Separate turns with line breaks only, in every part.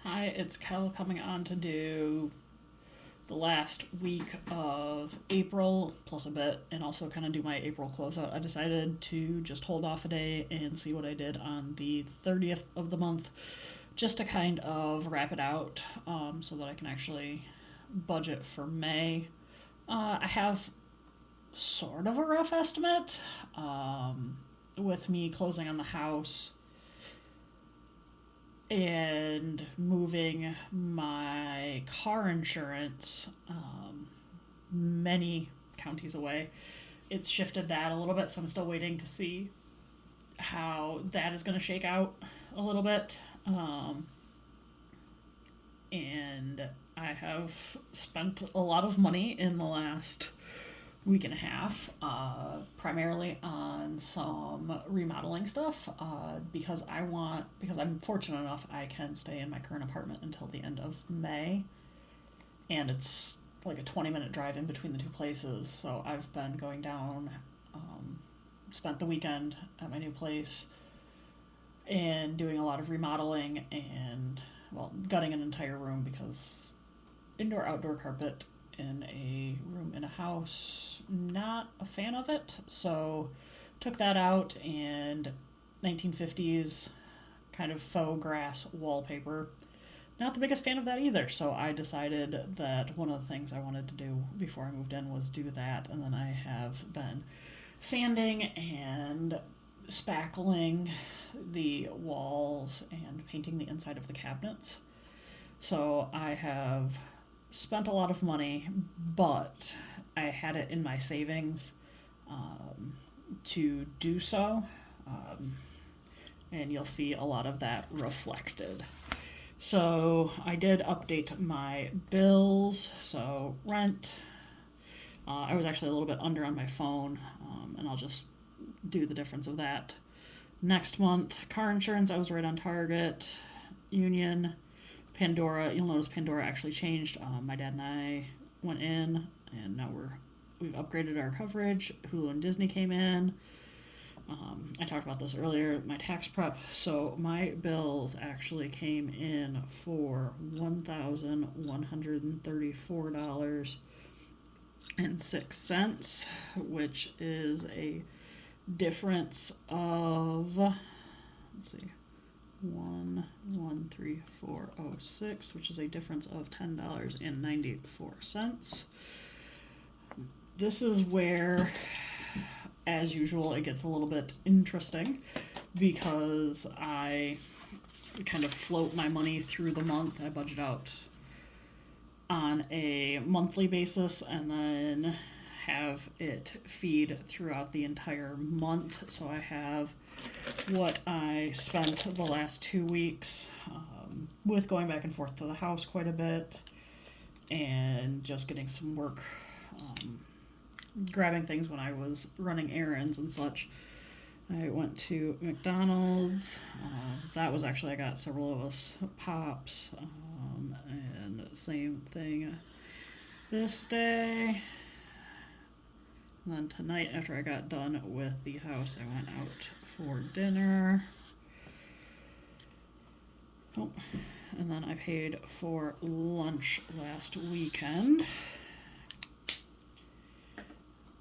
Hi, it's Kel coming on to do the last week of April plus a bit and also kind of do my April closeout. I decided to just hold off a day and see what I did on the 30th of the month just to kind of wrap it out so that I can actually budget for May. I have sort of a rough estimate with me closing on the house and moving my car insurance many counties away. It's shifted that a little bit, so I'm still waiting to see how that is going to shake out a little bit. And I have spent a lot of money in the last week and a half, primarily on some remodeling stuff, because I'm fortunate enough I can stay in my current apartment until the end of May, and it's like a 20-minute drive in between the two places. So I've been going down, spent the weekend at my new place, and doing a lot of remodeling and gutting an entire room because indoor outdoor carpet in a room in a house, not a fan of it. So took that out, and 1950s kind of faux grass wallpaper, not the biggest fan of that either. So I decided that one of the things I wanted to do before I moved in was do that. And then I have been sanding and spackling the walls and painting the inside of the cabinets. So I have spent a lot of money, but I had it in my savings to do so. And you'll see a lot of that reflected. So I did update my bills. So rent, I was actually a little bit under on my phone, and I'll just do the difference of that. Next month, car insurance, I was right on target. Union, Pandora, you'll notice Pandora actually changed. My dad and I went in, and now we've upgraded our coverage. Hulu and Disney came in. I talked about this earlier, my tax prep. So my bills actually came in for $1,134.06, which is a difference of, let's see, 1,134.06, which is a difference of $10.94. This is where, as usual, it gets a little bit interesting because I kind of float my money through the month. I budget out on a monthly basis and then have it feed throughout the entire month. So I have what I spent the last 2 weeks with going back and forth to the house quite a bit and just getting some work, grabbing things when I was running errands and such. I went to McDonald's. That was actually, I got several of us Pops, and same thing this day. And then tonight, after I got done with the house, I went out for dinner. And then I paid for lunch last weekend.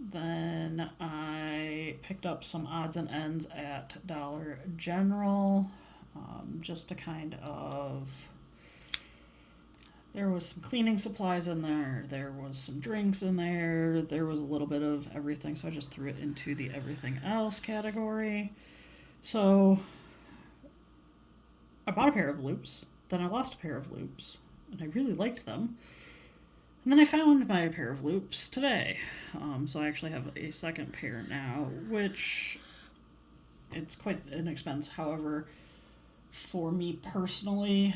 Then I picked up some odds and ends at Dollar General, just to kind of, there was some cleaning supplies in there, there was some drinks in there, there was a little bit of everything, so I just threw it into the everything else category. So I bought a pair of loops, then I lost a pair of loops, and I really liked them. And then I found my pair of loops today. So I actually have a second pair now, which it's quite an expense. However, for me personally,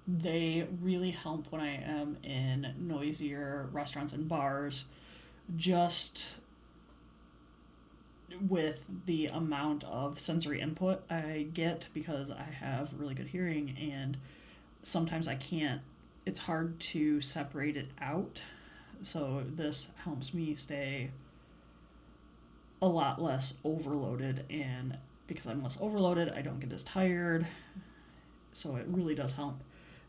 they really help when I am in noisier restaurants and bars, just with the amount of sensory input I get because I have really good hearing, and sometimes I can't, it's hard to separate it out. So this helps me stay a lot less overloaded, and because I'm less overloaded, I don't get as tired. So it really does help.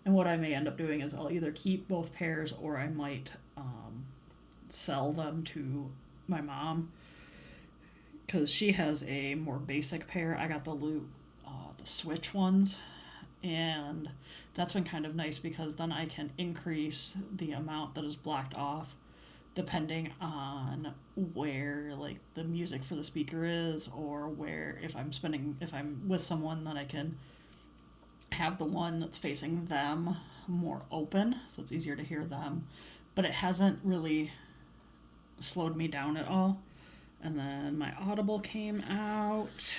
And what I may end up doing is I'll either keep both pairs or I might sell them to my mom because she has a more basic pair. I got the switch ones, and that's been kind of nice because then I can increase the amount that is blocked off depending on where like the music for the speaker is, or where if I'm with someone, then I can have the one that's facing them more open so it's easier to hear them. But it hasn't really slowed me down at all. And then my Audible came out.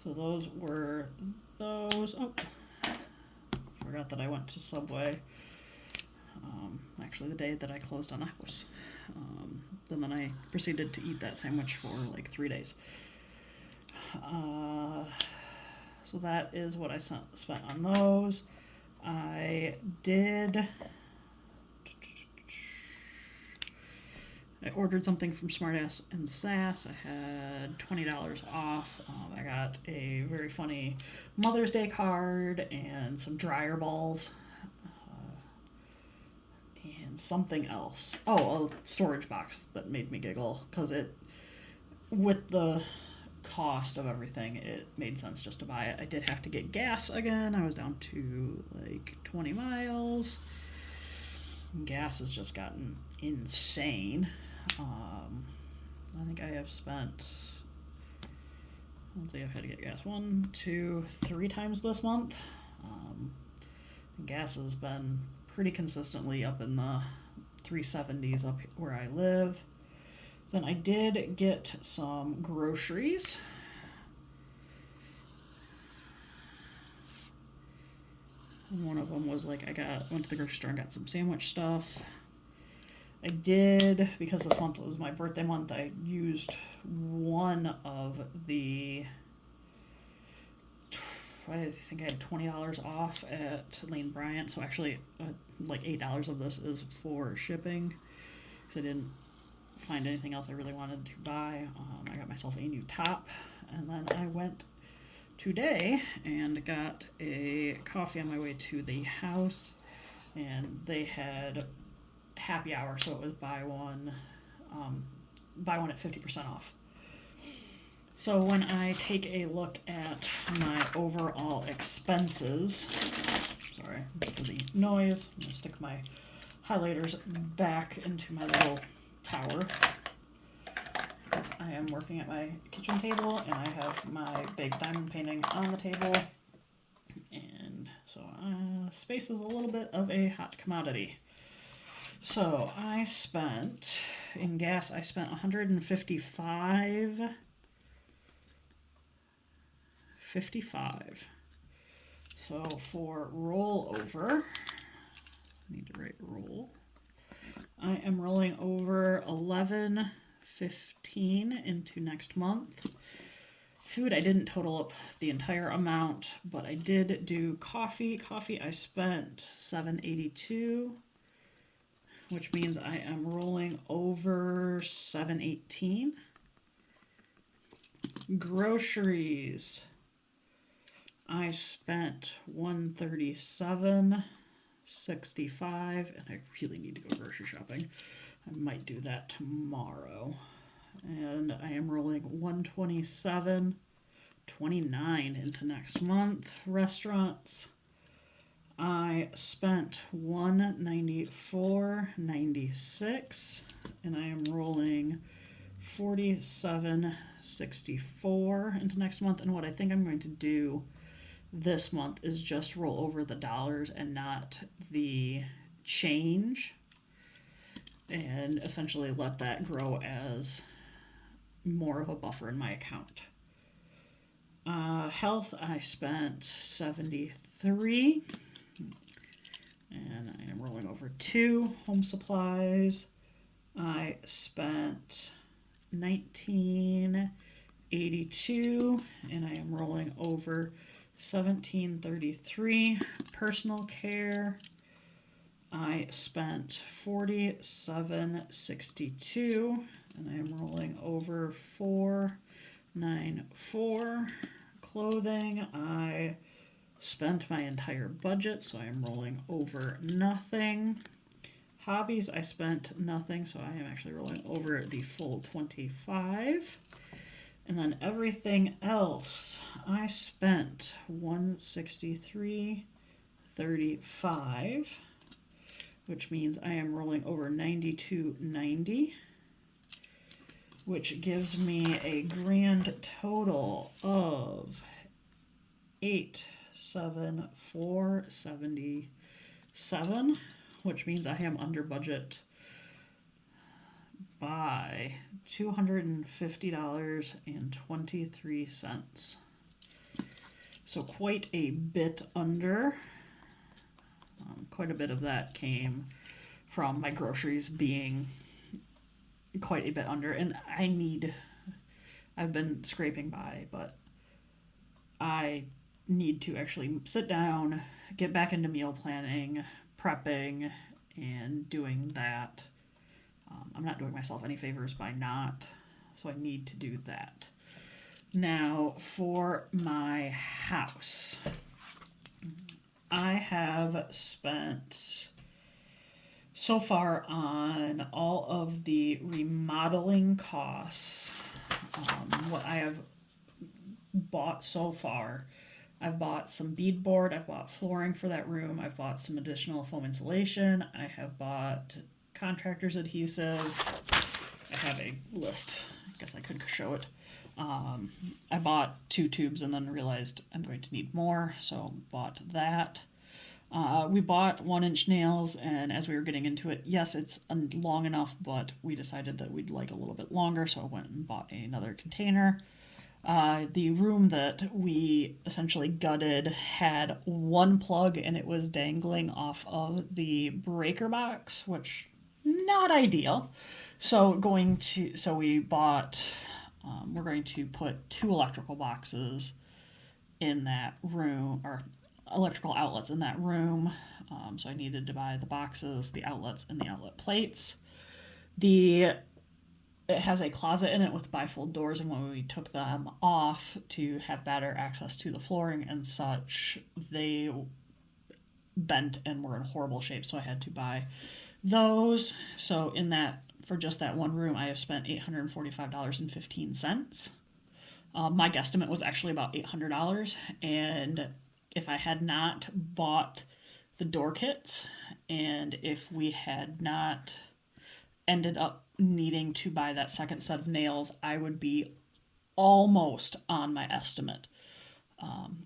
So those were those. Oh, forgot that I went to Subway. Actually, the day that I closed on the house. And then I proceeded to eat that sandwich for like 3 days. So that is what I spent on those. I ordered something from Smartass and Sass. I had $20 off. I got a very funny Mother's Day card and some dryer balls. And something else. Oh, a storage box that made me giggle because with the cost of everything, it made sense just to buy it. I did have to get gas again. I was down to like 20 miles. Gas has just gotten insane. I think I have spent, let's see, I've had to get gas 1, 2, 3 times this month. Gas has been pretty consistently up in the 370s up where I live. Then I did get some groceries. One of them was like went to the grocery store and got some sandwich stuff. I did, because this month was my birthday month, I used one of the, I think I had $20 off at Lane Bryant. So actually, like $8 of this is for shipping because I didn't find anything else I really wanted to buy. I got myself a new top, and then I went today and got a coffee on my way to the house, and they had happy hour, so it was buy one at 50% off. So when I take a look at my overall expenses, sorry for the noise, I'm going to stick my highlighters back into my little tower. I am working at my kitchen table, and I have my big diamond painting on the table, and so space is a little bit of a hot commodity. So I spent, in gas, I spent $155. So for rollover, I need to write roll. I am rolling over $11.15 into next month. Food, I didn't total up the entire amount, but I did do coffee. Coffee, I spent $7.82, which means I am rolling over $7.18. Groceries, I spent $137.65, and I really need to go grocery shopping. I might do that tomorrow. And I am rolling $127.29 into next month. Restaurants, I spent $194.96, and I am rolling $47.64 into next month. And what I think I'm going to do this month is just roll over the dollars and not the change, and essentially let that grow as more of a buffer in my account. Health, I spent $73, and I am rolling over 2. Home supplies, I spent $19.82, and I am rolling over $17.33. Personal care, I spent $47.62, and I am rolling over $4.94. Clothing, I spent my entire budget, so I am rolling over nothing. Hobbies, I spent nothing, so I am actually rolling over the full 25. And then everything else, I spent 163.35, which means I am rolling over 92.90, which gives me a grand total of 874.77, which means I am under budget by $250.23. So quite a bit under. Quite a bit of that came from my groceries being quite a bit under, and I've been scraping by, but I need to actually sit down, get back into meal planning, prepping, and doing that. I'm not doing myself any favors by not, so I need to do that. Now, for my house, I have spent so far on all of the remodeling costs. What I have bought so far, I've bought some beadboard, I've bought flooring for that room, I've bought some additional foam insulation, I have bought contractor's adhesive. I have a list. I guess I could show it. I bought 2 tubes and then realized I'm going to need more, so bought that. We bought 1-inch nails, and as we were getting into it, yes, it's long enough, but we decided that we'd like a little bit longer, so I went and bought another container. The room that we essentially gutted had one plug, and it was dangling off of the breaker box, which not ideal. So we bought. We're going to put 2 electrical boxes in that room, or electrical outlets in that room. So I needed to buy the boxes, the outlets, and the outlet plates. It has a closet in it with bifold doors, and when we took them off to have better access to the flooring and such, they bent and were in horrible shape, so I had to buy those. So for just that one room, I have spent $845.15. My guesstimate was actually about $800, and if I had not bought the door kits, and if we had not ended up needing to buy that second set of nails, I would be almost on my estimate.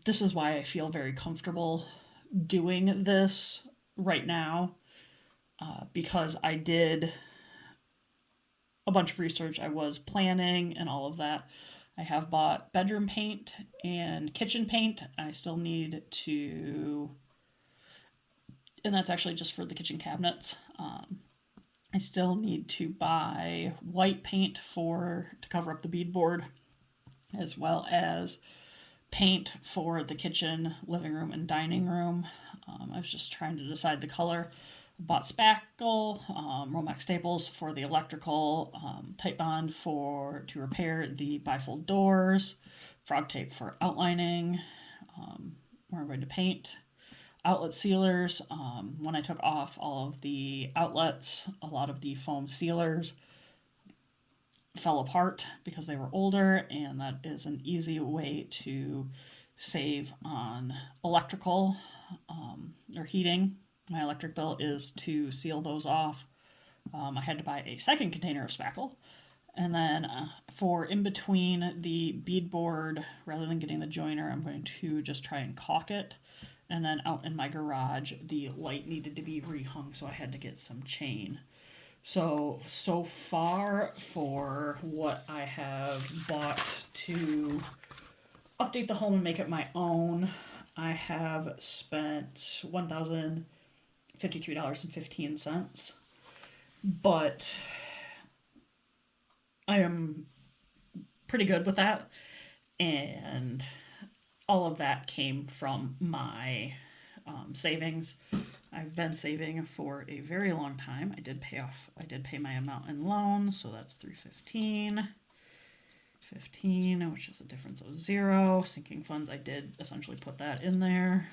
This is why I feel very comfortable doing this right now, because I did a bunch of research. I was planning and all of that. I have bought bedroom paint and kitchen paint. I still need to, and that's actually just for the kitchen cabinets. I still need to buy white paint to cover up the beadboard, as well as paint for the kitchen, living room, and dining room. I was just trying to decide the color. Bought spackle, Romex staples for the electrical, tight bond to repair the bifold doors, frog tape for outlining, where I'm going to paint, outlet sealers. When I took off all of the outlets, a lot of the foam sealers fell apart because they were older, and that is an easy way to save on electrical or heating. My electric bill is to seal those off. I had to buy a second container of spackle. And then for in between the beadboard, rather than getting the joiner, I'm going to just try and caulk it. And then out in my garage, the light needed to be rehung, so I had to get some chain. So far for what I have bought to update the home and make it my own, I have spent $1,053.15, but I am pretty good with that, and all of that came from my savings. I've been saving for a very long time. I did pay my amount in loan, so that's $315, 15, which is a difference of 0. Sinking funds, I did essentially put that in there.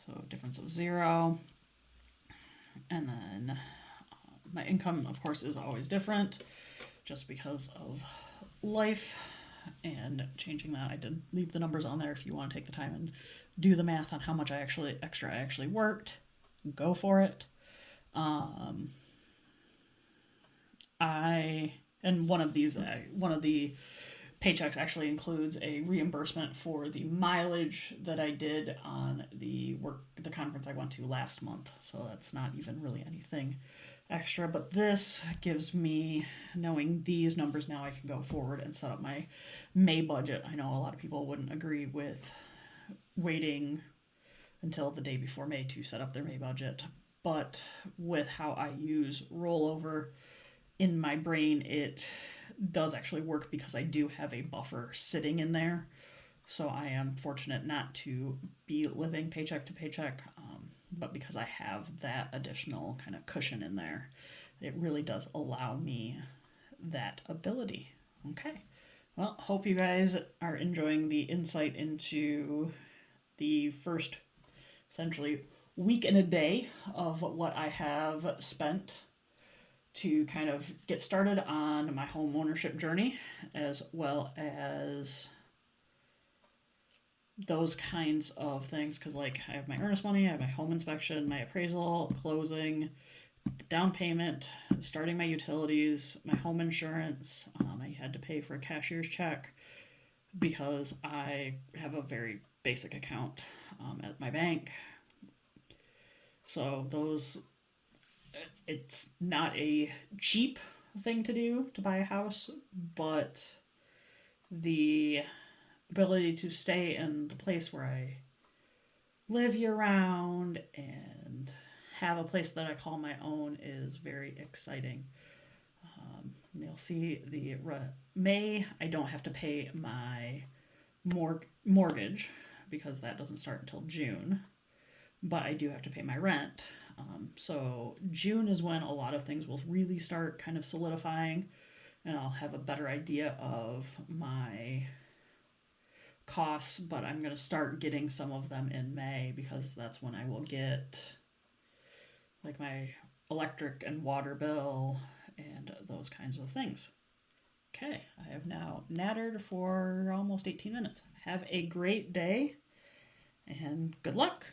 So difference of 0. And then my income, of course, is always different just because of life and changing that. I did leave the numbers on there if you want to take the time and do the math on how much extra I actually worked. Go for it. One of the paychecks actually includes a reimbursement for the mileage that I did on the conference I went to last month. So that's not even really anything extra, but this gives me, knowing these numbers now, I can go forward and set up my May budget. I know a lot of people wouldn't agree with waiting until the day before May to set up their May budget, but with how I use rollover in my brain, it does actually work because I do have a buffer sitting in there. So I am fortunate not to be living paycheck to paycheck, but because I have that additional kind of cushion in there, it really does allow me that ability. Okay. Well, hope you guys are enjoying the insight into the first, essentially, week and a day of what I have spent to kind of get started on my home ownership journey, as well as those kinds of things. Because, like, I have my earnest money, I have my home inspection, my appraisal, closing, down payment, starting my utilities, my home insurance. I had to pay for a cashier's check because I have a very basic account at my bank. So it's not a cheap thing to do to buy a house, but the ability to stay in the place where I live year round and have a place that I call my own is very exciting. You'll see the May, I don't have to pay my mortgage because that doesn't start until June, but I do have to pay my rent. So June is when a lot of things will really start kind of solidifying, and I'll have a better idea of my costs, but I'm going to start getting some of them in May because that's when I will get like my electric and water bill and those kinds of things. Okay, I have now nattered for almost 18 minutes. Have a great day and good luck.